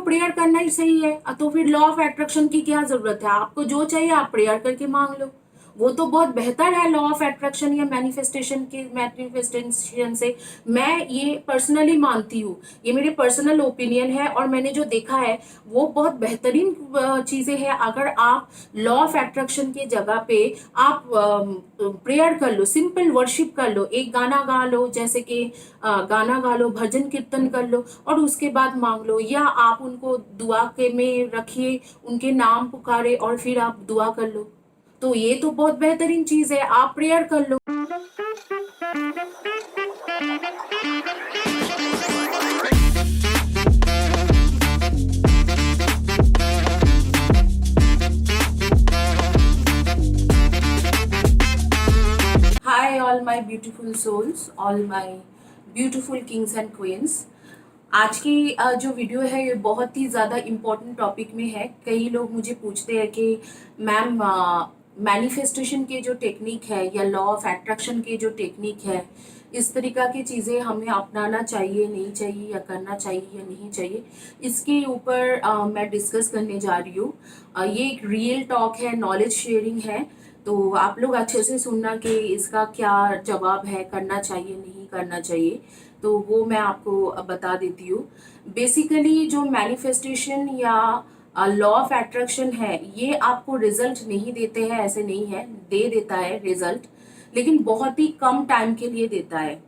Prayer करना ही सही है। तो फिर लॉ ऑफ अट्रैक्शन की क्या जरूरत है? आपको जो चाहिए आप प्रेयर करके मांग लो, वो तो बहुत बेहतर है लॉ ऑफ अट्रैक्शन या मैनिफेस्टेशन से। मैं ये पर्सनली मानती हूँ, ये मेरे पर्सनल ओपिनियन है और मैंने जो देखा है वो बहुत बेहतरीन चीजें हैं। अगर आप लॉ ऑफ अट्रैक्शन के जगह पे आप प्रेयर कर लो, सिंपल वर्शिप कर लो, एक गाना गा लो, जैसे कि गाना गा लो, भजन कीर्तन कर लो और उसके बाद मांग लो, या आप उनको दुआ के में रखिए, उनके नाम पुकारे और फिर आप दुआ कर लो। तो ये तो बहुत बेहतरीन चीज है, आप प्रेयर कर लो। Hi all my beautiful souls, all my beautiful kings and queens. आज की जो वीडियो है ये बहुत ही ज़्यादा इम्पोर्टेंट टॉपिक में है। कई लोग मुझे पूछते हैं कि मैम मैनिफेस्टेशन के जो टेक्निक है या लॉ ऑफ अट्रैक्शन के जो टेक्निक है, इस तरीका की चीज़ें हमें अपनाना चाहिए नहीं चाहिए, या करना चाहिए या नहीं चाहिए, इसके ऊपर मैं डिस्कस करने जा रही हूँ। ये एक रियल टॉक है, नॉलेज शेयरिंग है, तो आप लोग अच्छे से सुनना कि इसका क्या जवाब है, करना चाहिए नहीं करना चाहिए, तो वो मैं आपको बता देती हूँ। बेसिकली जो मैनिफेस्टेशन या लॉ ऑफ अट्रैक्शन है, ये आपको रिजल्ट नहीं देते हैं, ऐसे नहीं है, दे देता है रिजल्ट, लेकिन बहुत ही कम टाइम के लिए देता है।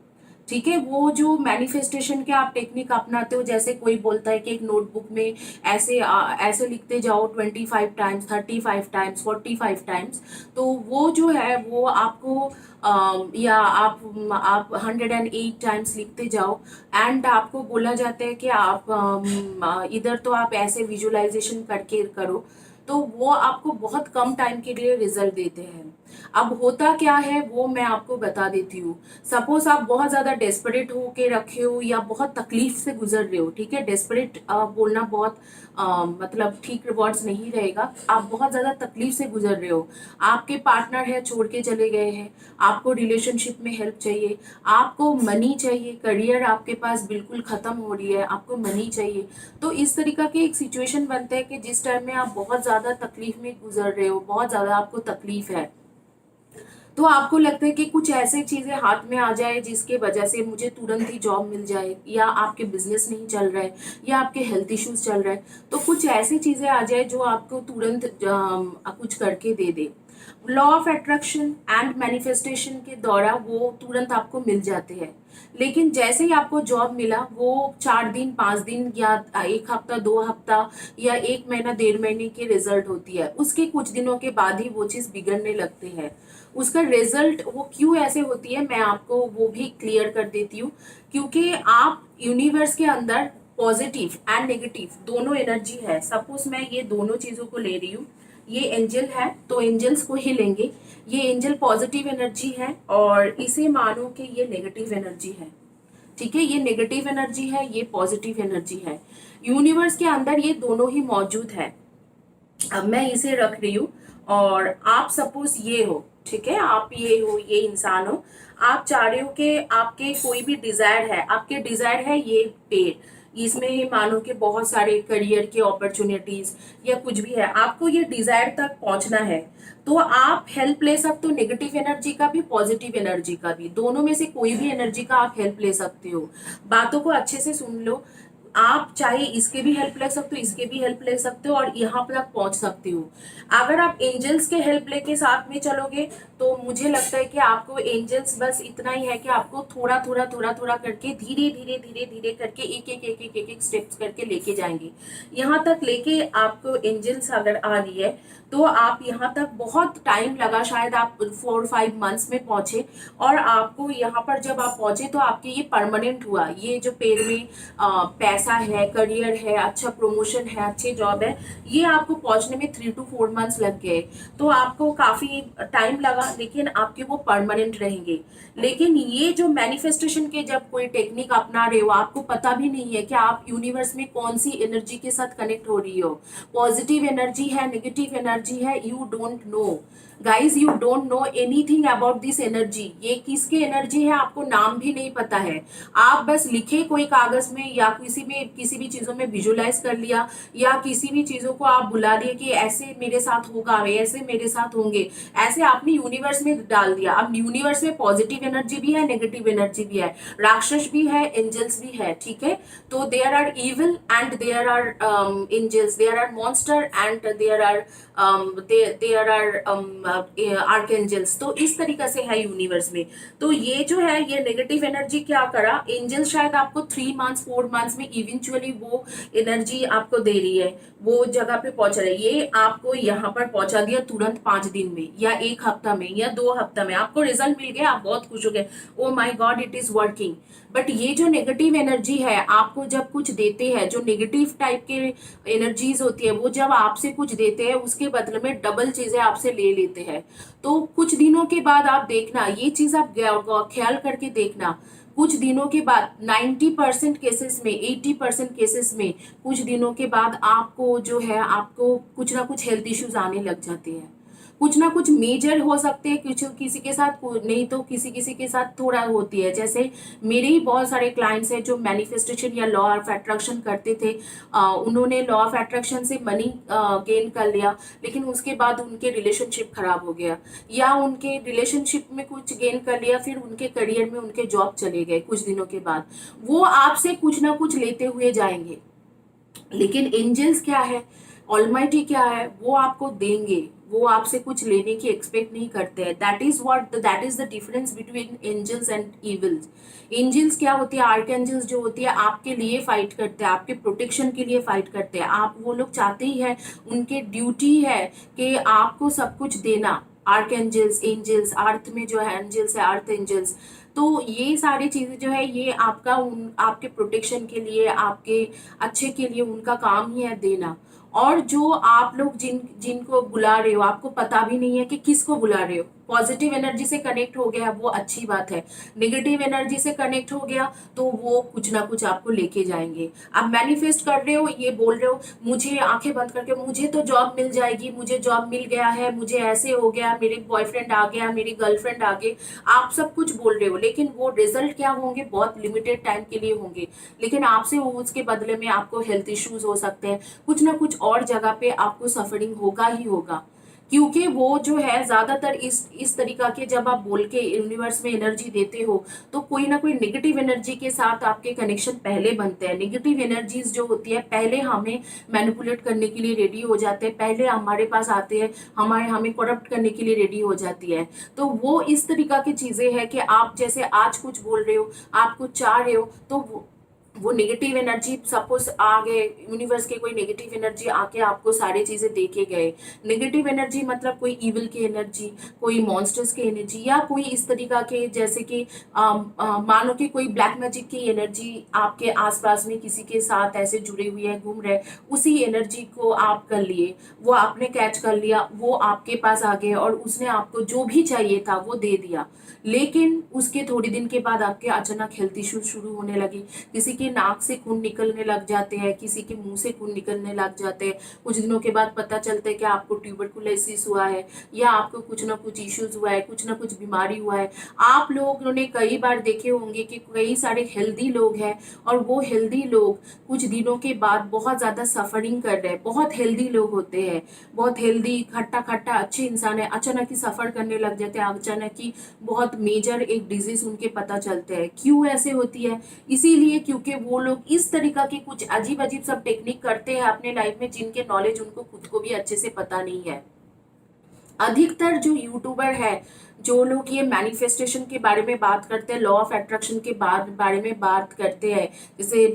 ठीक है, वो जो मैनिफेस्टेशन के आप टेक्निक अपनाते हो, जैसे कोई बोलता है कि एक नोटबुक में ऐसे लिखते जाओ 25 टाइम्स, 35 टाइम्स, 45 टाइम्स, तो वो जो है वो आपको या आप 108 टाइम्स लिखते जाओ, एंड आपको बोला जाता है कि आप इधर तो आप ऐसे विजुअलाइजेशन करके करो, तो वो आपको बहुत कम टाइम के लिए रिजल्ट देते हैं। अब होता क्या है वो मैं आपको बता देती हूँ। सपोज आप बहुत ज्यादा डेस्परेट हो के रखे हो या बहुत तकलीफ से गुजर रहे हो, ठीक है, डेस्परेट बोलना बहुत मतलब ठीक वर्ड्स नहीं रहेगा, आप बहुत ज्यादा तकलीफ से गुजर रहे हो, आपके पार्टनर है छोड़ के चले गए हैं, आपको रिलेशनशिप में हेल्प चाहिए, आपको मनी चाहिए, करियर आपके पास बिल्कुल खत्म हो रही है, आपको मनी चाहिए, तो इस तरीका के एक सिचुएशन बनता है कि जिस टाइम में आप बहुत ज्यादा तकलीफ में गुजर रहे हो, बहुत ज्यादा आपको तकलीफ है, तो आपको लगता है कि कुछ ऐसे चीजें हाथ में आ जाए जिसके वजह से मुझे तुरंत ही जॉब मिल जाए, या आपके बिजनेस नहीं चल रहा है, या आपके हेल्थ इश्यूज चल रहे हैं, तो कुछ ऐसी चीजें आ जाए जो आपको तुरंत कुछ करके दे दे। Law of attraction and manifestation के द्वारा वो तुरंत आपको मिल जाते हैं, लेकिन जैसे ही आपको जॉब मिला वो 4 दिन 5 दिन या 1 हफ्ता 2 हफ्ता या 1 महीना 1.5 महीने की रिजल्ट होती है, उसके कुछ दिनों के बाद ही वो चीज बिगड़ने लगती है। उसका रिजल्ट वो क्यों ऐसे होती है मैं आपको वो भी क्लियर कर देती हूँ। क्योंकि आप यूनिवर्स के अंदर पॉजिटिव एंड नेगेटिव दोनों एनर्जी है। सपोज मैं ये दोनों चीजों को ले रही हूँ, ये एंजल है तो एंजल्स को ही लेंगे, ये एंजल पॉजिटिव एनर्जी है और इसे मानो कि ये नेगेटिव एनर्जी है। ठीक है, ये नेगेटिव एनर्जी है, ये पॉजिटिव एनर्जी है। यूनिवर्स के अंदर ये दोनों ही मौजूद है। अब मैं इसे रख रही हूँ और आप सपोज ये हो, ठीक है, आप ये हो, ये इंसान हो, आप चाह रहे हो कि आपके कोई भी डिजायर है, आपके डिजायर है ये पेड़, इसमें ही मानो कि बहुत सारे करियर के अपॉर्चुनिटीज या कुछ भी है, आपको ये डिजायर तक पहुंचना है, तो आप हेल्प ले सकते हो नेगेटिव एनर्जी का भी, पॉजिटिव एनर्जी का भी, दोनों में से कोई भी एनर्जी का आप हेल्प ले सकते हो। बातों को अच्छे से सुन लो, आप चाहे इसके भी हेल्प ले सकते हो, इसके भी हेल्प ले सकते हो और यहाँ तक पहुंच सकते हो। अगर आप एंजल्स के हेल्प लेके साथ में चलोगे तो मुझे लगता है कि आपको एंजल्स बस इतना ही है कि आपको थोड़ा थोड़ा थोड़ा थोड़ा करके धीरे धीरे धीरे धीरे करके एक स्टेप्स करके लेके जाएंगे। यहाँ तक लेके आपको एंजल्स अगर आ रही है तो आप यहाँ तक बहुत टाइम लगा, शायद आप 4-5 मंथ्स में पहुंचे, और आपको यहाँ पर जब आप पहुंचे तो आपके ये परमानेंट हुआ, ये जो पेड़ में पैसा है, करियर है, अच्छा प्रमोशन है, अच्छी जॉब है, ये आपको पहुंचने में 3 to 4 मंथ्स लग गए, तो आपको काफी टाइम लगा, लेकिन आपके वो परमानेंट रहेंगे। लेकिन ये जो मैनिफेस्टेशन के जब कोई टेक्निक अपना रहे हो, आपको पता भी नहीं है कि आप यूनिवर्स में कौन सी एनर्जी के साथ कनेक्ट हो रही हो, पॉजिटिव एनर्जी है, नेगेटिव एनर्जी है, you don't know guys, you don't know anything about this energy. ये किसकी एनर्जी है आपको नाम भी नहीं पता है, आप बस लिखे कोई कागज में या किसी में आपने किसी भी चीज़ों में विजुलाइज कर लिया या किसी भी चीज़ों को आप बुला दिए कि ऐसे मेरे साथ होगा, ऐसे मेरे साथ होंगे, ऐसे आपने यूनिवर्स में डाल दिया। अब यूनिवर्स में पॉजिटिव एनर्जी भी है, नेगेटिव एनर्जी भी है, राक्षस भी है, एंजल्स भी है, ठीक है। तो there are evil and there are angels, there are monster and there are there are archangels. तो इस तरीके से है यूनिवर्स में। तो ये जो है ये नेगेटिव एनर्जी क्या करा, एंजल शायद आपको 3 मंथ्स 4 मंथ्स में इवेंचुअली वो एनर्जी आपको दे रही है, वो जगह पे पहुंचा रही है। ये आपको यहाँ पर पहुंचा दिया तुरंत 5 दिन में या 1 हफ्ता में या 2 हफ्ता में, आपको रिजल्ट मिल गया, आप बहुत खुश हो गए, oh my god it is working. But ये जो नेगेटिव एनर्जी है, आपको जब कुछ देते हैं, जो नेगेटिव टाइप के एनर्जीज होती है, वो जब आपसे कुछ देते हैं उसके बदले में डबल चीजें आपसे ले लेते हैं। तो कुछ दिनों के बाद आप देखना, ये चीज आप ख्याल करके देखना, कुछ दिनों के बाद 90% केसेस में, 80% केसेस में कुछ दिनों के बाद आपको जो है, आपको कुछ ना कुछ हेल्थ इश्यूज आने लग जाते हैं। कुछ ना कुछ मेजर हो सकते हैं, कुछ किसी के साथ, नहीं तो किसी किसी के साथ थोड़ा होती है। जैसे मेरे ही बहुत सारे क्लाइंट्स हैं जो मैनिफेस्टेशन या लॉ ऑफ अट्रैक्शन करते थे, उन्होंने लॉ ऑफ अट्रैक्शन से मनी गेन कर लिया, लेकिन उसके बाद उनके रिलेशनशिप खराब हो गया, या उनके रिलेशनशिप में कुछ गेन कर लिया, फिर उनके करियर में उनके जॉब चले गए कुछ दिनों के बाद। वो आपसे कुछ ना कुछ लेते हुए जाएंगे, लेकिन एंजल्स क्या है, ऑलमाइटी क्या है, वो आपको देंगे, वो आपसे कुछ लेने की एक्सपेक्ट नहीं करते हैं। That is the difference between angels and evils. Angels क्या होती है, आर्क एंजल्स जो होती है आपके लिए फाइट करते हैं, आपके प्रोटेक्शन के लिए फाइट करते हैं। आप, वो लोग चाहते ही है, उनके ड्यूटी है कि आपको सब कुछ देना। आर्क एंजल्स, एंजल्स, अर्थ में जो है एंजल्स है, अर्थ एंजल्स। तो ये सारी चीजें जो है ये आपका आपके प्रोटेक्शन के लिए, आपके अच्छे के लिए उनका काम ही है देना। और जो आप लोग जिनको बुला रहे हो, आपको पता भी नहीं है कि किसको बुला रहे हो। पॉजिटिव एनर्जी से कनेक्ट हो गया वो अच्छी बात है, नेगेटिव एनर्जी से कनेक्ट हो गया तो वो कुछ ना कुछ आपको लेके जाएंगे। आप मैनिफेस्ट कर रहे हो, ये बोल रहे हो मुझे आंखें बंद करके मुझे तो जॉब मिल जाएगी, मुझे जॉब मिल गया है, मुझे ऐसे हो गया, मेरे बॉयफ्रेंड आ गया, मेरी गर्लफ्रेंड आ गई, आप सब कुछ बोल रहे हो, लेकिन वो रिजल्ट क्या होंगे, बहुत लिमिटेड टाइम के लिए होंगे। लेकिन आपसे उसके बदले में आपको हेल्थ इश्यूज हो सकते हैं, कुछ ना कुछ और जगह पे आपको सफरिंग होगा ही होगा। क्योंकि वो जो है ज्यादातर इस तरीका के, जब आप बोल के यूनिवर्स में एनर्जी देते हो तो कोई ना कोई नेगेटिव एनर्जी के साथ आपके कनेक्शन पहले बनते हैं। नेगेटिव एनर्जीज जो होती है पहले हमें मैनिपुलेट करने के लिए रेडी हो जाते हैं, पहले हमारे पास आते हैं, हमें करप्ट करने के लिए रेडी हो जाती है। तो वो इस तरीका की चीजें हैं कि आप जैसे आज कुछ बोल रहे हो, आप कुछ चाह रहे हो, तो वो नेगेटिव एनर्जी सपोज आ गए, यूनिवर्स के कोई नेगेटिव एनर्जी आके आपको सारी चीजें देके गए। नेगेटिव एनर्जी मतलब कोई इविल की एनर्जी, कोई मॉन्स्टर्स की एनर्जी, या कोई इस तरीका के, जैसे कि मानो कि कोई ब्लैक मैजिक की एनर्जी आपके आसपास में किसी के साथ ऐसे जुड़े हुए है, घूम रहे, उसी एनर्जी को आप कर लिए, वो आपने कैच कर लिया, वो आपके पास आ गए और उसने आपको जो भी चाहिए था वो दे दिया। लेकिन उसके थोड़ी दिन के बाद आपके अचानक हेल्थ इश्यूज शुरू होने लगे, किसी के नाक से खून निकलने लग जाते हैं, किसी के मुंह से खून निकलने लग जाते हैं, कुछ दिनों के बाद पता चलता है कि आपको ट्यूबरकुलोसिस हुआ है, या आपको कुछ ना कुछ इश्यूज हुआ है, कुछ ना कुछ बीमारी हुआ है। आप लोगों ने कई बार देखे होंगे कि कई सारे हेल्दी लोग हैं और वो हेल्दी लोग कुछ दिनों के बाद बहुत ज्यादा सफरिंग कर रहे हैं। बहुत हेल्दी लोग होते हैं, बहुत हेल्दी, खट्टा खट्टा अच्छे इंसान है, अचानक ही सफर करने लग जाते हैं, अचानक ही बहुत मेजर एक डिजीज उनके पता चलते हैं। क्यों ऐसे होती है? इसीलिए क्योंकि वो लोग इस तरीका के कुछ अजीब अजीब सब टेक्निक करते हैं अपने लाइफ में, जिनके नॉलेज उनको खुद को भी अच्छे से पता नहीं है। अधिकतर जो यूट्यूबर है, जो लोग ये मैनिफेस्टेशन के बारे में बात करते हैं, लॉ ऑफ अट्रैक्शन के बारे में बात करते हैं, जैसे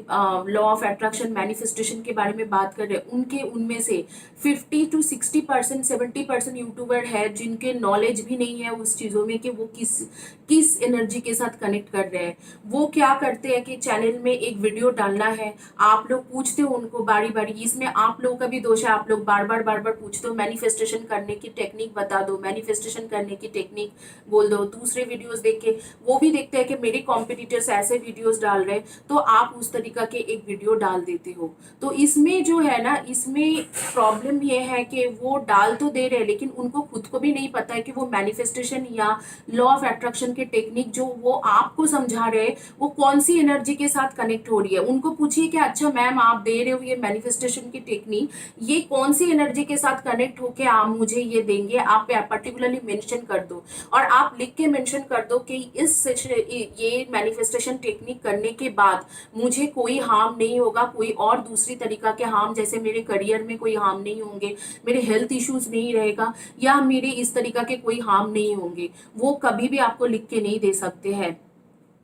लॉ ऑफ अट्रैक्शन मैनिफेस्टेशन के बारे में बात कर रहे हैं, उनमें से 50 to 60%, 70% यूट्यूबर है जिनके नॉलेज भी नहीं है उस चीज़ों में कि वो किस एनर्जी के साथ कनेक्ट कर रहे हैं। वो क्या करते हैं कि चैनल में एक वीडियो डालना है, आप लोग पूछते हो उनको बारी बारी, इसमें आप लोगों का भी दोष है, आप लोग बार बार पूछते हो मैनिफेस्टेशन करने की टेक्निक बता दो, मैनिफेस्टेशन करने की टेक्निक टेक्निक बोल दो, दूसरे वीडियोस देख के वो भी देखते हैं कि मेरे कॉम्पिटिटर्स ऐसे वीडियोस डाल रहे हैं, तो आप उस तरीका के एक वीडियो डाल देते हो। तो इसमें जो है ना, इसमें प्रॉब्लम ये है कि वो डाल तो दे रहे हैं, लेकिन उनको खुद को भी नहीं पता है कि वो मैनिफेस्टेशन या लॉ ऑफ अट्रैक्शन के टेक्निक जो वो आपको समझा रहे हैं वो कौन सी एनर्जी के साथ कनेक्ट हो रही है। उनको पूछिए कि अच्छा मैम, आप दे रहे हो ये मैनिफेस्टेशन की टेक्निक, ये कौन सी एनर्जी के साथ कनेक्ट होके आप मुझे ये देंगे, आप पर्टिकुलरली मेंशन कर दो, और आप लिख के मेंशन कर दो कि इस ये मैनिफेस्टेशन टेक्निक करने के बाद मुझे कोई हार्म नहीं होगा, कोई और दूसरी तरीका के हार्म, जैसे मेरे करियर में कोई हार्म नहीं होंगे, मेरे हेल्थ इश्यूज नहीं रहेगा, या मेरे इस तरीका के कोई हार्म नहीं होंगे। वो कभी भी आपको लिख के नहीं दे सकते हैं।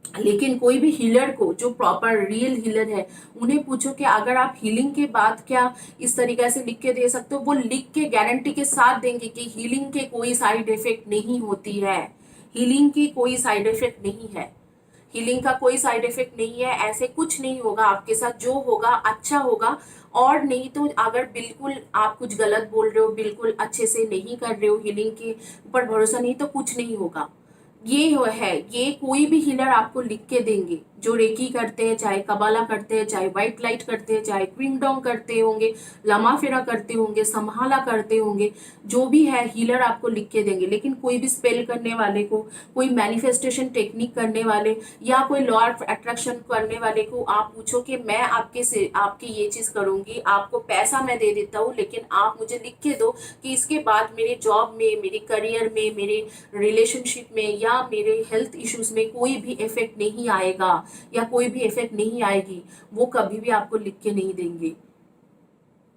लेकिन कोई भी हीलर को, जो प्रॉपर रियल हीलर है, उन्हें पूछो कि अगर आप हीलिंग के बाद क्या इस तरीके से लिख के दे सकते हो, वो लिख के गारंटी के साथ देंगे कि हीलिंग के कोई साइड इफेक्ट नहीं होती है, हीलिंग की कोई साइड इफेक्ट नहीं है, हीलिंग का कोई साइड इफेक्ट नहीं है, ऐसे कुछ नहीं होगा आपके साथ, जो होगा अच्छा होगा। और नहीं तो अगर बिल्कुल आप कुछ गलत बोल रहे हो, बिल्कुल अच्छे से नहीं कर रहे हो, हीलिंग के ऊपर भरोसा नहीं, तो कुछ नहीं होगा। ये कोई भी हीलर आपको लिख के देंगे, जो रेकी करते हैं, चाहे कबाला करते हैं, चाहे व्हाइट लाइट करते हैं, चाहे क्विंगडोंग करते होंगे, लमा फेरा करते होंगे, संभाला करते होंगे, जो भी है हीलर आपको लिख के देंगे। लेकिन कोई भी स्पेल करने वाले को, कोई मैनिफेस्टेशन टेक्निक करने वाले, या कोई लॉ ऑफ अट्रैक्शन करने वाले को आप पूछो कि मैं आपकी ये चीज करूंगी, आपको पैसा मैं दे देता हूँ, लेकिन आप मुझे लिख के दो कि इसके बाद मेरे जॉब में, मेरे करियर में, मेरे रिलेशनशिप में या मेरे हेल्थ इश्यूज में कोई भी इफेक्ट नहीं आएगा, या कोई भी इफेक्ट नहीं आएगी, वो कभी भी आपको लिख के नहीं देंगे।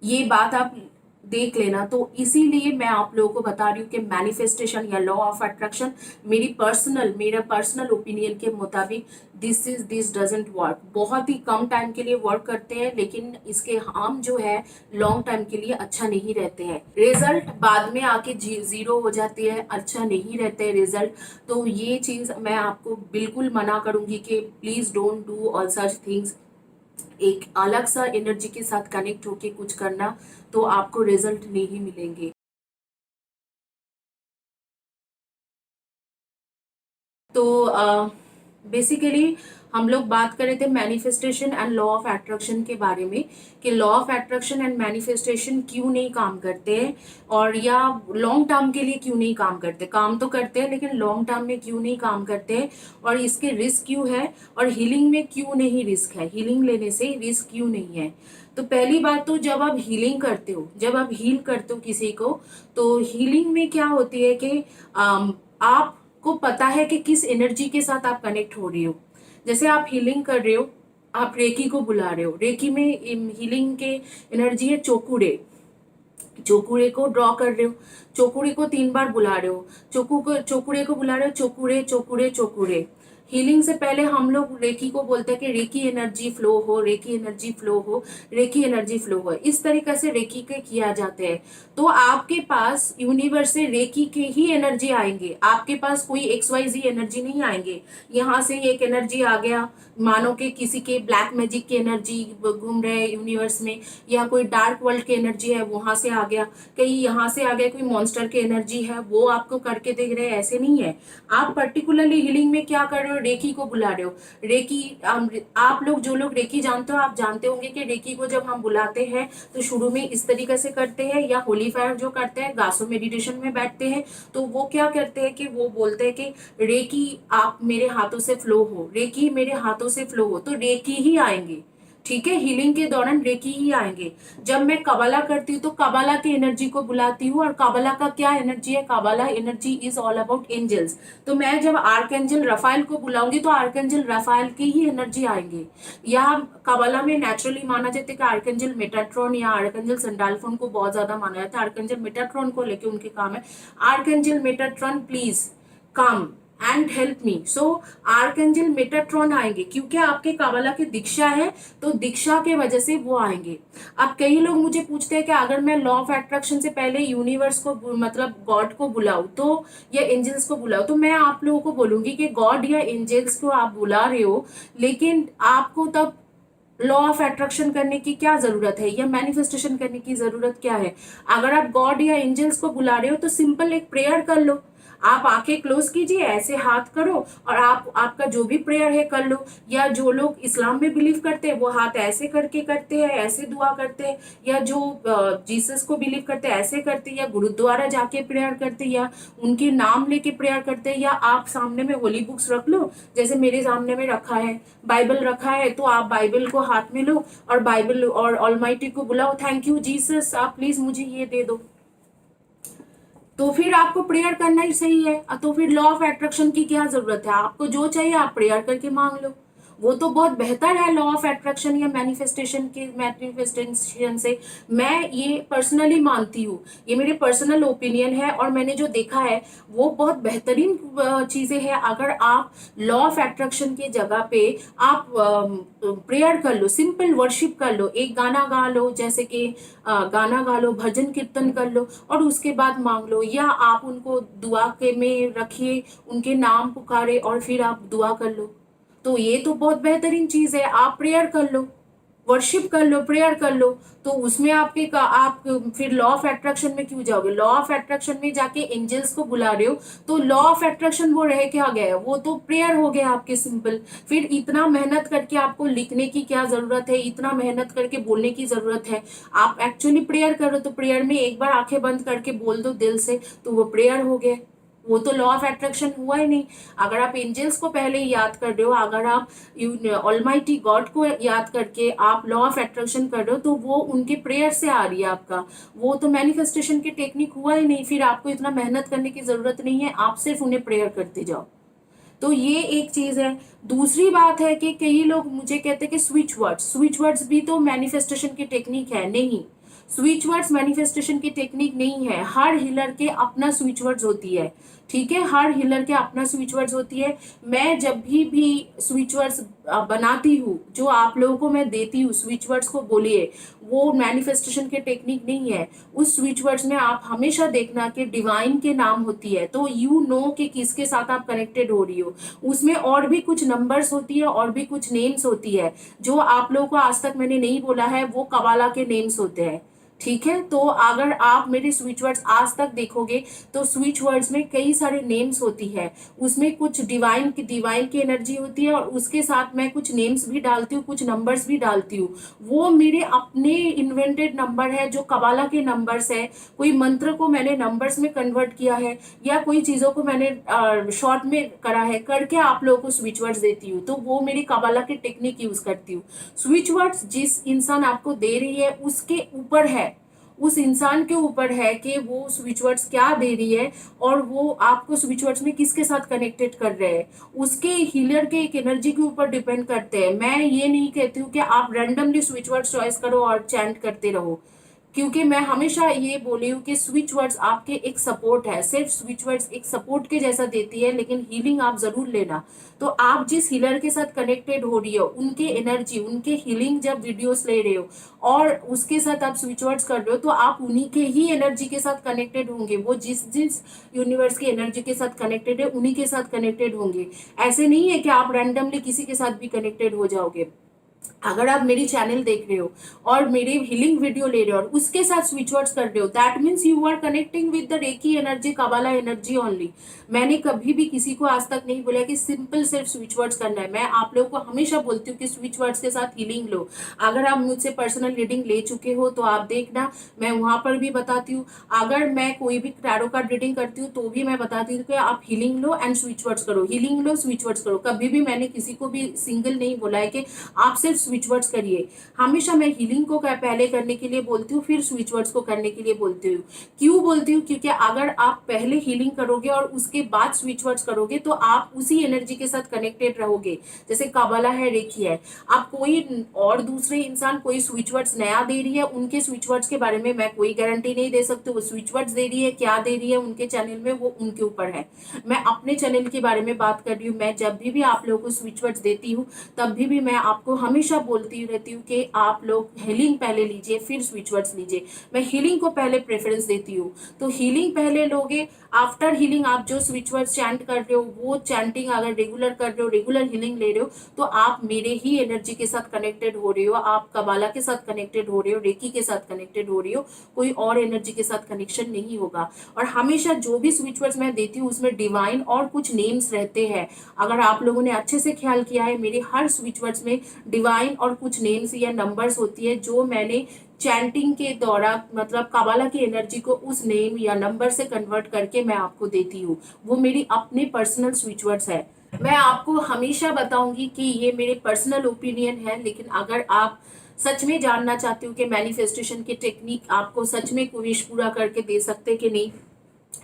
ये बात आप देख लेना। तो इसीलिए मैं आप लोगों को बता रही हूँ कि मैनिफेस्टेशन या लॉ ऑफ अट्रैक्शन मेरा पर्सनल ओपिनियन के मुताबिक दिस डजंट वर्क। बहुत ही कम टाइम के लिए वर्क करते हैं, लेकिन इसके हार्म जो है लॉन्ग टाइम के लिए अच्छा नहीं रहते हैं। रिजल्ट बाद में आके जीरो हो जाती है, अच्छा नहीं रहते रिजल्ट। तो ये चीज मैं आपको बिल्कुल मना करूंगी कि please don't do all such things. एक अलग सा एनर्जी के साथ कनेक्ट होके कुछ करना, तो आपको रिजल्ट नहीं मिलेंगे। तो बेसिकली हम लोग बात कर रहे थे manifestation and law of attraction के बारे में, कि law of attraction and manifestation क्यों नहीं काम करते हैं, और या लॉन्ग टर्म के लिए क्यों नहीं काम करते। काम तो करते हैं, लेकिन लॉन्ग टर्म में क्यों नहीं काम करते हैं, और इसके रिस्क क्यों है, और हीलिंग में क्यों नहीं रिस्क है, हीलिंग लेने से रिस्क क्यों नहीं है। तो पहली बात तो, जब आप हीलिंग करते हो, जब आप हील करते हो किसी को, तो हीलिंग में क्या होती है कि आपको पता है कि किस एनर्जी के साथ आप कनेक्ट हो रही हो। जैसे आप हीलिंग कर रहे हो, आप रेकी को बुला रहे हो, रेकी में हीलिंग के एनर्जी है चोकुरे, चोकुरे को ड्रॉ कर रहे हो, चोकुरे को 3 बार बुला रहे हो, चोकुरे को बुला रहे हो, चोकुरे चोकुरे चोकुरे। हीलिंग से पहले हम लोग रेकी को बोलते हैं कि रेकी एनर्जी फ्लो हो, रेकी एनर्जी फ्लो हो, रेकी एनर्जी फ्लो हो। इस तरीके से रेकी के किया जाते हैं। तो आपके पास यूनिवर्स से रेकी के ही एनर्जी आएंगे, आपके पास कोई XYZ एनर्जी नहीं आएंगे। यहाँ से एक एनर्जी आ गया, मानो कि किसी के ब्लैक मैजिक की एनर्जी घूम रहे हैं यूनिवर्स में, या कोई डार्क वर्ल्ड की एनर्जी है वहां से आ गया, कहीं यहाँ से आ गया, कोई मॉन्स्टर की एनर्जी है वो आपको करके देख रहे हैं, ऐसे नहीं है। आप पर्टिकुलरली हीलिंग में क्या कर रहे हो, रेकी को बुला रहे हो। रेकी आप लोग, जो लोग रेकी जानते हो, आप जानते होंगे कि रेकी को जब हम बुलाते हैं तो शुरू में इस तरीके से करते हैं, या होली फायर जो करते हैं, गासो मेडिटेशन में बैठते हैं, तो वो क्या करते हैं कि वो बोलते हैं कि रेकी आप मेरे हाथों से फ्लो हो, रेकी मेरे हाथों से फ्लो हो, तो रेकी ही आएंगे। ठीक है, हीलिंग के दौरान रेकी ही आएंगे। जब मैं कबाला करती हूँ तो कबाला की एनर्जी को बुलाती हूँ, और कबाला का क्या एनर्जी है, Kabbalah energy is all about angels. तो मैं जब आर्कएंजल रफाइल को बुलाऊंगी तो आर्कएंजल रफाइल की ही एनर्जी आएंगे। या कबाला में नेचुरली माना जाता है कि आर्कएंजल मेटाट्रॉन या आर्कएंजल संडाल्फोन को बहुत ज्यादा माना जाता है। आर्कएंजल मेटाट्रॉन को लेके उनके काम है, archangel Metatron please come and help me. So archangel Metatron आएंगे, क्योंकि आपके काबला की दीक्षा है, तो दीक्षा के वजह से वो आएंगे। अब कई लोग मुझे पूछते हैं कि अगर मैं लॉ ऑफ अट्रैक्शन से पहले यूनिवर्स को, मतलब गॉड को बुलाऊं तो, या एंजल्स को बुलाऊं, तो मैं आप लोगों को बोलूंगी कि गॉड या एंजल्स को आप बुला रहे हो, लेकिन आपको तब लॉ ऑफ अट्रैक्शन करने की क्या जरूरत है, या मैनिफेस्टेशन करने की जरूरत क्या है। अगर आप गॉड या एंजल्स को बुला रहे हो तो सिंपल एक प्रेयर कर लो। आप आंखें क्लोज कीजिए, ऐसे हाथ करो और आप आपका जो भी प्रेयर है कर लो। या जो लोग इस्लाम में बिलीव करते हैं वो हाथ ऐसे करके करते हैं, ऐसे दुआ करते हैं। या जो जीसस को बिलीव करते हैं ऐसे करते हैं, या गुरुद्वारा जाके प्रेयर करते हैं, या उनके नाम लेके प्रेयर करते हैं। या आप सामने में होली बुक्स रख लो, जैसे मेरे सामने में रखा है, बाइबल रखा है, तो आप बाइबल को हाथ में लो और बाइबल और ऑलमाइटी को बुलाओ, थैंक यू जीसस, आप प्लीज मुझे ये दे दो। तो फिर आपको प्रेयर करना ही सही है। तो फिर लॉ ऑफ अट्रैक्शन की क्या जरूरत है? आपको जो चाहिए आप प्रेयर करके मांग लो, वो तो बहुत बेहतर है लॉ ऑफ अट्रैक्शन या मैनिफेस्टेशन से। मैं ये पर्सनली मानती हूँ, ये मेरे पर्सनल ओपिनियन है और मैंने जो देखा है वो बहुत बेहतरीन चीजें हैं। अगर आप लॉ ऑफ अट्रैक्शन की जगह पे आप प्रेयर कर लो, सिंपल वर्शिप कर लो, एक गाना गा लो, जैसे कि गाना गा लो, भजन कीर्तन कर लो और उसके बाद मांग लो। या आप उनको दुआ के में रखिए, उनके नाम पुकारे और फिर आप दुआ कर लो। तो ये तो बहुत बेहतरीन चीज है। आप प्रेयर कर लो, वर्शिप कर लो, प्रेयर कर लो। तो उसमें आप फिर लॉ ऑफ अट्रैक्शन में क्यों जाओगे? लॉ ऑफ अट्रैक्शन में जाके एंजल्स को बुला रहे हो, तो लॉ ऑफ अट्रैक्शन वो रह क्या गया? वो तो प्रेयर हो गया आपके, सिंपल। फिर इतना मेहनत करके आपको लिखने की क्या जरूरत है? इतना मेहनत करके बोलने की जरूरत है? आप एक्चुअली प्रेयर करो तो प्रेयर में एक बार आंखें बंद करके बोल दो दिल से, तो वो प्रेयर हो गया। वो तो लॉ ऑफ अट्रैक्शन हुआ ही नहीं। अगर आप एंजल्स को पहले ही याद कर रहे हो, अगर आप ऑलमाइटी गॉड को याद करके आप लॉ ऑफ अट्रैक्शन कर रहे हो, तो वो उनके प्रेयर से आ रही है आपका। वो तो मैनिफेस्टेशन की टेक्निक हुआ ही नहीं। फिर आपको इतना मेहनत करने की जरूरत नहीं है, आप सिर्फ उन्हें प्रेयर करते जाओ। तो ये एक चीज है। दूसरी बात है कि कई लोग मुझे कहते हैं कि स्विच वर्ड्स भी तो मैनिफेस्टेशन की टेक्निक है। नहीं, स्विच वर्ड्स मैनिफेस्टेशन की टेक्निक नहीं है। हर हीलर के अपना स्विच वर्ड्स होती है, ठीक है? हर हीलर के अपना स्विच वर्ड्स होती है। मैं जब भी स्विच वर्ड्स बनाती हूँ, जो आप लोगों को मैं देती हूँ, स्विच वर्ड्स को बोलिए, वो मैनिफेस्टेशन की टेक्निक नहीं है। उस स्विच वर्ड्स में आप हमेशा देखना कि डिवाइन के नाम होती है, तो यू नो कि किसके साथ आप कनेक्टेड हो रही हो। उसमें और भी कुछ नंबर्स होती है और भी कुछ नेम्स होती है, जो आप लोगों को आज तक मैंने नहीं बोला है, वो कबाला के नेम्स होते हैं, ठीक है? तो अगर आप मेरे स्विच वर्ड्स आज तक देखोगे तो स्विच वर्ड्स में कई सारे नेम्स होती है। उसमें कुछ डिवाइन की एनर्जी होती है और उसके साथ मैं कुछ नेम्स भी डालती हूँ, कुछ नंबर्स भी डालती हूँ। वो मेरे अपने इन्वेंटेड नंबर है, जो कबाला के नंबर्स है। कोई मंत्र को मैंने नंबर्स में कन्वर्ट किया है, या कोई चीजों को मैंने शॉर्ट में करा है, करके आप लोगों को स्विच वर्ड्स देती हूँ। तो वो मेरी कबाला की टेक्निक यूज करती हूँ। स्विच वर्ड्स जिस इंसान आपको दे रही है उसके ऊपर है, उस इंसान के ऊपर है कि वो स्विच वर्ड्स क्या दे रही है और वो आपको स्विच वर्ड्स में किसके साथ कनेक्टेड कर रहे हैं, उसके हीलर के एक एनर्जी के ऊपर डिपेंड करते हैं। मैं ये नहीं कहती हूँ कि आप रैंडमली स्विच वर्ड्स चॉइस करो और चैंट करते रहो, क्योंकि मैं हमेशा ये बोली हूँ कि स्विच वर्ड्स आपके एक सपोर्ट है। सिर्फ स्विच वर्ड्स एक सपोर्ट के जैसा देती है, लेकिन हीलिंग आप जरूर लेना। तो आप जिस हीलर के साथ कनेक्टेड हो रही हो, उनके एनर्जी, उनके हीलिंग जब वीडियोस ले रहे हो और उसके साथ आप स्विच वर्ड्स कर रहे हो, तो आप उन्हीं के ही एनर्जी के साथ कनेक्टेड होंगे। वो जिस जिस यूनिवर्स की एनर्जी के साथ कनेक्टेड है उन्हीं के साथ कनेक्टेड होंगे। ऐसे नहीं है कि आप रैंडमली किसी के साथ भी कनेक्टेड हो जाओगे। अगर आप मेरी चैनल देख रहे हो और मेरे हीलिंग वीडियो ले रहे हो और उसके साथ स्विच वर्ड्स कर रहे हो, that means you are connecting with the reiki energy, Kabbalah energy only. मैंने कभी भी किसी को आज तक नहीं बोला कि सिंपल सिर्फ स्विच वर्ड्स करना है। मैं आप लोगों को हमेशा बोलती हूँ कि स्विच वर्ड्स के साथ हीलिंग लो। अगर आप मुझसे पर्सनल रीडिंग ले चुके हो तो आप देखना, मैं वहां पर भी बताती हूँ। अगर मैं कोई भी टैरो कार्ड रीडिंग करती हूँ तो भी मैं बताती हूँ कि आप healing low and switch words करो, हीलिंग लो, स्विच वर्ड्स करो। कभी भी मैंने किसी को भी सिंगल नहीं बोला है कि आप सिर्फ स्विच वर्ड्स करिए। हमेशा मैं हीलिंग को पहले करने के लिए बोलती हूँ, फिर स्विच वर्ड्स को करने के लिए बोलती हूँ। क्यों बोलती हूँ? क्योंकि अगर आप पहले हीलिंग करोगे और उसके बाद स्विच वर्ड्स करोगे तो आप उसी एनर्जी के साथ कनेक्टेड रहोगे। जैसे कबाला है, रेकी है, आप कोई और दूसरे इंसान कोई स्विच वर्ड्स नया दे रही है, उनके स्विच वर्ड्स के बारे में मैं कोई गारंटी नहीं दे सकती। वो स्विच वर्ड्स दे रही है, क्या दे रही है उनके चैनल में, वो उनके ऊपर है। मैं अपने चैनल के बारे में बात कर रही हूँ। मैं जब भी आप लोगों को स्विच वर्ड्स देती हूँ तब भी मैं आपको हमेशा हमेशा बोलती रहती हूँ कि आप लोग हीलिंग पहले लीजिए फिर स्विच वर्ड्स लीजिए। मैं हीलिंग को पहले प्रेफरेंस देती हूँ। तो हीलिंग पहले लोगे, आफ्टर हीलिंग आप जो स्विच वर्ड चैंट कर रहे हो वो चैंटिंग अगर रेगुलर कर रहे हो, रेगुलर हीलिंग ले रहे हो, तो आप मेरे ही एनर्जी के साथ कनेक्टेड हो रहे हो, आप कबाला के साथ कनेक्टेड हो रहे हो, रेकी के साथ कनेक्टेड हो रही हो, कोई और एनर्जी के साथ कनेक्शन नहीं होगा। और हमेशा जो भी स्विच वर्ड्स मैं देती हूँ उसमें डिवाइन और कुछ नेम्स रहते हैं। अगर आप लोगों ने अच्छे से ख्याल किया है, मेरे हर स्विच वर्ड्स में डिवाइन और कुछ नेम्स या नंबर्स होती है जो मैंने चैंटिंग के दौरान मतलब काबाला की एनर्जी को उस नेम या नंबर से कन्वर्ट करके मैं आपको देती हूँ। वो मेरी अपने पर्सनल स्विच वर्ड्स है। मैं आपको हमेशा बताऊंगी कि ये मेरे पर्सनल ओपिनियन है, लेकिन अगर आप सच में जानना चाहते हो कि मैनिफेस्टेशन की टेक्निक आपको सच में विश पूरा करके दे सकते कि नहीं,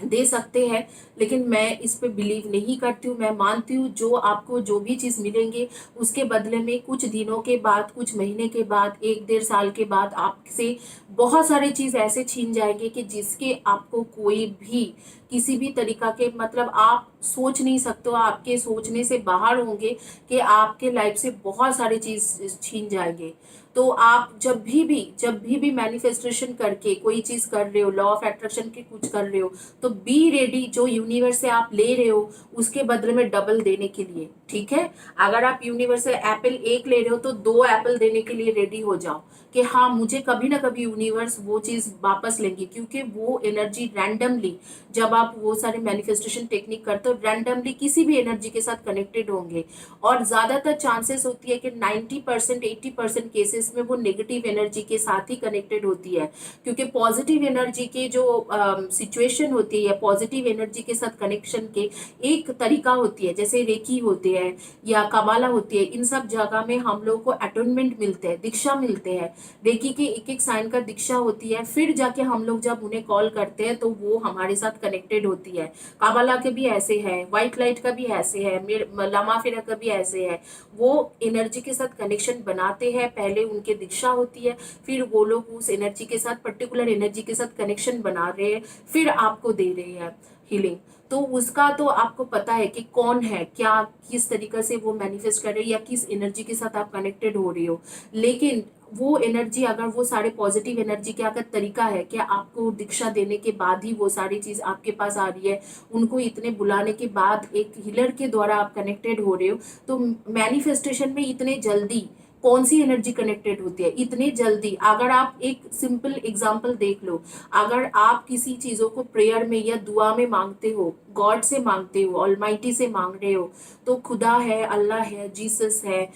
दे सकते हैं, लेकिन मैं इस पे बिलीव नहीं करती हूँ। मैं मानती हूँ जो आपको जो भी चीज़ मिलेंगे उसके बदले में कुछ दिनों के बाद, कुछ महीने के बाद, 1-1.5 साल के बाद आपसे बहुत सारे चीज़ ऐसे छीन जाएंगे कि जिसके आपको कोई भी किसी भी तरीका के मतलब आप सोच नहीं सकते हो, आपके सोचने से बाहर होंगे कि आपके लाइफ से बहुत सारी चीज़ छीन जाएंगे। तो आप जब भी मैनिफेस्टेशन करके कोई चीज कर रहे हो, लॉ ऑफ अट्रैक्शन के कुछ कर रहे हो, तो बी रेडी, जो यूनिवर्स से आप ले रहे हो उसके बदले में डबल देने के लिए। ठीक है, अगर आप यूनिवर्स से एप्पल एक ले रहे हो तो 2 एप्पल देने के लिए रेडी हो जाओ कि हाँ मुझे कभी ना कभी यूनिवर्स वो चीज वापस लेंगे, क्योंकि वो एनर्जी रैंडमली, जब आप वो सारे मैनिफेस्टेशन टेक्निक करते हो रैंडमली किसी भी एनर्जी के साथ कनेक्टेड होंगे। और ज्यादातर चांसेस होती है कि 90% 80% केसेस में वो नेगेटिव एनर्जी के साथ ही कनेक्टेड होती है, क्योंकि पॉजिटिव एनर्जी के जो सिचुएशन होती है या पॉजिटिव एनर्जी के साथ कनेक्शन के एक तरीका होती है, जैसे रेकी होते हैं या कबाला होती है, इन सब जगह में हम लोग को अटोनमेंट मिलते हैं, दीक्षा मिलते हैं। रेकी के एक एक साइन का दीक्षा होती है, फिर जाके हम लोग जब उन्हें कॉल करते हैं तो वो हमारे साथ कनेक्टेड होती है। काबाला के भी ऐसे है, व्हाइट लाइट का भी ऐसे है, लामा फेरा का भी ऐसे है। वो एनर्जी के साथ कनेक्शन बनाते हैं, पहले उनके दीक्षा होती है, फिर वो लोग उस एनर्जी के साथ, पर्टिकुलर एनर्जी के साथ कनेक्शन बना रहे हैं, फिर आपको दे रहे हैं हीलिंग। तो उसका तो आपको पता है कि कौन है, क्या किस तरीके से वो मैनिफेस्ट कर रहे हैं या किस एनर्जी के साथ आप कनेक्टेड हो रही हो। लेकिन वो एनर्जी, अगर वो सारे पॉजिटिव एनर्जी का अगर तरीका है कि आपको दीक्षा देने के बाद ही वो सारी चीज आपके पास आ रही है, उनको इतने बुलाने के बाद एक हीलर के द्वारा आप कनेक्टेड हो रहे हो, तो मैनिफेस्टेशन में इतने जल्दी कौन सी एनर्जी कनेक्टेड होती है इतने जल्दी। अगर आप एक सिंपल एग्जांपल देख लो, अगर आप किसी चीजों को प्रेयर में या दुआ में मांगते हो, गॉड से मांगते हो, ऑलमाइटी से मांग रहे हो, तो खुदा है, अल्लाह है, जीसस है,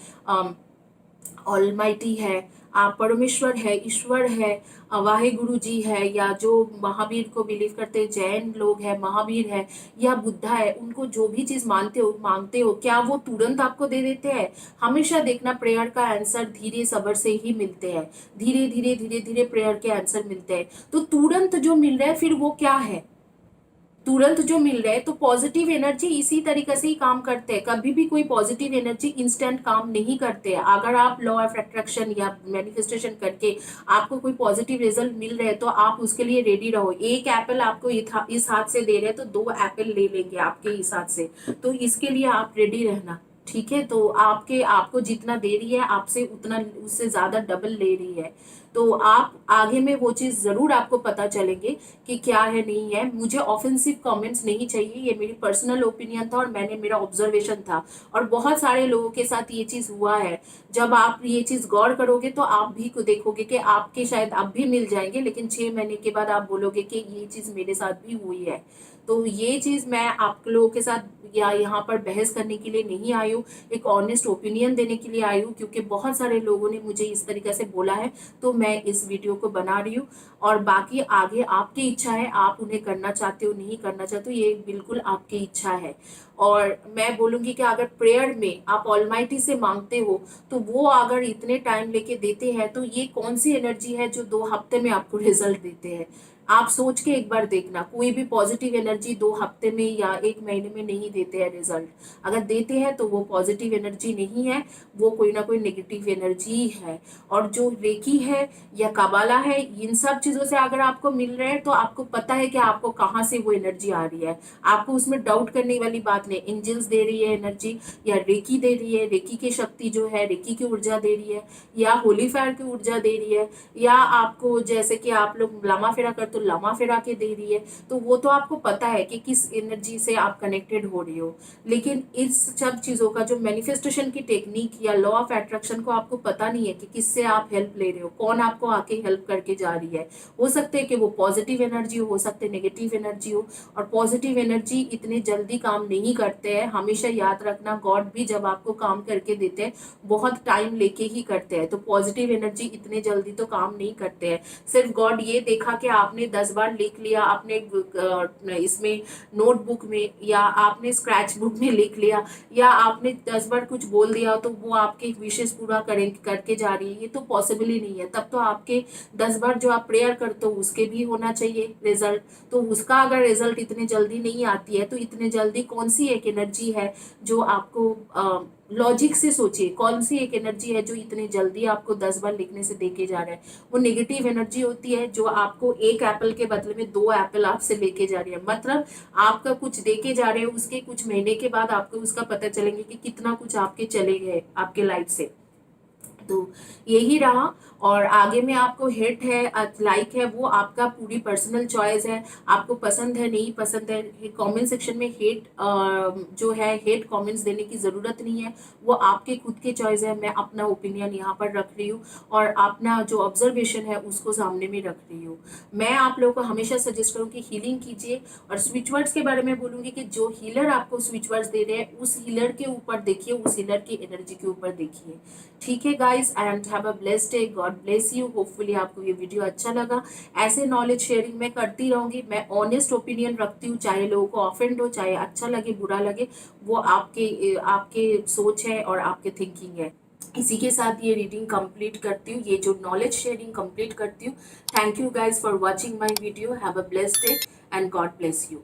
ऑलमाइटी है, आप परमेश्वर है, ईश्वर है, वाहे गुरु जी है, या जो महावीर को बिलीव करते हैं, जैन लोग है, महावीर है या बुद्धा है, उनको जो भी चीज मांगते हो, क्या वो तुरंत आपको दे देते हैं? हमेशा देखना प्रेयर का आंसर धीरे सब्र से ही मिलते हैं, धीरे धीरे धीरे धीरे प्रेयर के आंसर मिलते हैं। तो तुरंत जो मिल रहा है फिर वो क्या है? तुरंत जो मिल रहा है, तो पॉजिटिव एनर्जी इसी तरीके से ही काम करते हैं। कभी भी कोई पॉजिटिव एनर्जी इंस्टेंट काम नहीं करते हैं। अगर आप लॉ ऑफ अट्रैक्शन या मैनिफेस्टेशन करके आपको कोई पॉजिटिव रिजल्ट मिल रहे हैं तो आप उसके लिए रेडी रहो। एक एप्पल आपको इस हाथ से दे रहे हैं तो 2 एप्पल ले लेंगे आपके इस हाथ से, तो इसके लिए आप रेडी रहना। ठीक है, तो आपको जितना दे रही है आपसे उतना, उससे ज्यादा डबल ले रही है। तो आप आगे में वो चीज जरूर आपको पता चलेंगे कि क्या है नहीं है। मुझे ऑफेंसिव कमेंट्स नहीं चाहिए, ये मेरी पर्सनल ओपिनियन था और मेरा ऑब्जर्वेशन था, और बहुत सारे लोगों के साथ ये चीज हुआ है। जब आप ये चीज गौर करोगे तो आप भी को देखोगे कि आपके शायद अब भी मिल जाएंगे, लेकिन 6 महीने के बाद आप बोलोगे कि ये चीज मेरे साथ भी हुई है। तो ये चीज मैं आप लोगों के साथ या यहाँ पर बहस करने के लिए नहीं आई हूँ, एक ऑनेस्ट ओपिनियन देने के लिए आई हूँ, क्योंकि बहुत सारे लोगों ने मुझे इस तरीके से बोला है, तो मैं इस वीडियो को बना रही हूँ। और बाकी आगे आपकी इच्छा है, आप उन्हें करना चाहते हो नहीं करना चाहते हो, ये बिल्कुल आपकी इच्छा है। और मैं बोलूंगी कि अगर प्रेयर में आप ऑलमाइटी से मांगते हो तो वो अगर इतने टाइम लेके देते हैं, तो ये कौन सी एनर्जी है जो 2 हफ्ते में आपको रिजल्ट देते हैं? आप सोच के एक बार देखना, कोई भी पॉजिटिव एनर्जी 2 हफ्ते में या 1 महीने में नहीं देते हैं रिजल्ट। अगर देते हैं तो वो पॉजिटिव एनर्जी नहीं है, वो कोई ना कोई नेगेटिव एनर्जी है। और जो रेकी है या कबाला है, इन सब चीजों से अगर आपको मिल रहे हैं तो आपको पता है कि आपको कहाँ से वो एनर्जी आ रही है। आपको उसमें डाउट करने वाली बात नहीं। एंजल्स दे रही है एनर्जी, या रेकी दे रही है, रेकी की शक्ति जो है, रेकी की ऊर्जा दे रही है, या होली फायर की ऊर्जा दे रही है, या आपको जैसे कि आप लोग लामा फेरा करते हो, लामा फेरा के दे रही है, तो वो तो आपको पता है कि किस एनर्जी से आप कनेक्टेड हो रही हो। लेकिन इस सब चीजों का जो मैनिफेस्टेशन की टेक्निक या लॉ ऑफ अट्रैक्शन को आपको पता नहीं है कि किससे आप हेल्प ले रहे हो, कौन आपको आके हेल्प करके जा रही है। हो सकते है कि वो पॉजिटिव एनर्जी हो सकते नेगेटिव एनर्जी हो। और पॉजिटिव एनर्जी इतने जल्दी काम नहीं करते हैं, हमेशा याद रखना। गॉड भी जब आपको काम करके देते हैं बहुत टाइम लेके ही करते हैं, तो पॉजिटिव एनर्जी इतने जल्दी तो काम नहीं करते हैं। सिर्फ गॉड ये देखा कि आपने 10 बार लिख लिया, आपने इसमें नोटबुक में या आपने स्क्रैच बुक में लिख लिया, या आपने 10 बार कुछ बोल दिया तो वो आपके विशेष पूरा करके जा रही है, ये तो पॉसिबल ही नहीं है। तब तो आपके 10 बार जो आप प्रेयर करते हो उसके भी होना चाहिए रिजल्ट। तो उसका अगर रिजल्ट इतने जल्दी नहीं आती है तो इतने जल्दी कौन सी एक एनर्जी है जो आपको लॉजिक से सोचिए, कौन सी एक एनर्जी है जो इतने जल्दी आपको 10 बार लिखने से देके जा रहा है। वो नेगेटिव एनर्जी होती है जो आपको एक एप्पल के बदले में 2 एप्पल आपसे लेके जा रही है। मतलब आपका कुछ देके जा रहे हो, उसके कुछ महीने के बाद आपको उसका पता चलेंगे कि कितना कुछ आपके चले गए आपके लाइफ से। तो यही रहा। और आगे में आपको हेट है लाइक है, वो आपका पूरी पर्सनल चॉइस है। आपको पसंद है नहीं पसंद है, कमेंट सेक्शन में हेट जो है हेट कमेंट्स देने की ज़रूरत नहीं है, वो आपके खुद के चॉइस है। मैं अपना ओपिनियन यहाँ पर रख रही हूँ और अपना जो ऑब्जर्वेशन है उसको सामने में रख रही हूँ। मैं आप लोगों को हमेशा सजेस्ट करूँ कि हीलिंग कीजिए। और स्विच वर्ड्स के बारे में बोलूँगी कि जो हीलर आपको स्विच वर्ड्स दे रहे हैं उस हीलर के ऊपर देखिए, उस हीलर की एनर्जी के ऊपर देखिए। ठीक है guys, and have a blessed day. God bless you. Hopefully आपको ये वीडियो अच्छा लगा। ऐसे नॉलेज शेयरिंग मैं करती रहूंगी। मैं ऑनेस्ट ओपिनियन रखती हूँ, चाहे लोगों को ऑफेंड हो, चाहे अच्छा लगे बुरा लगे, वो आपके आपके सोच है और आपके थिंकिंग है। इसी के साथ ये रीडिंग कंप्लीट करती हूँ, ये जो नॉलेज शेयरिंग कंप्लीट करती हूँ। Thank you guys for watching my video. Have a blessed day and God bless you.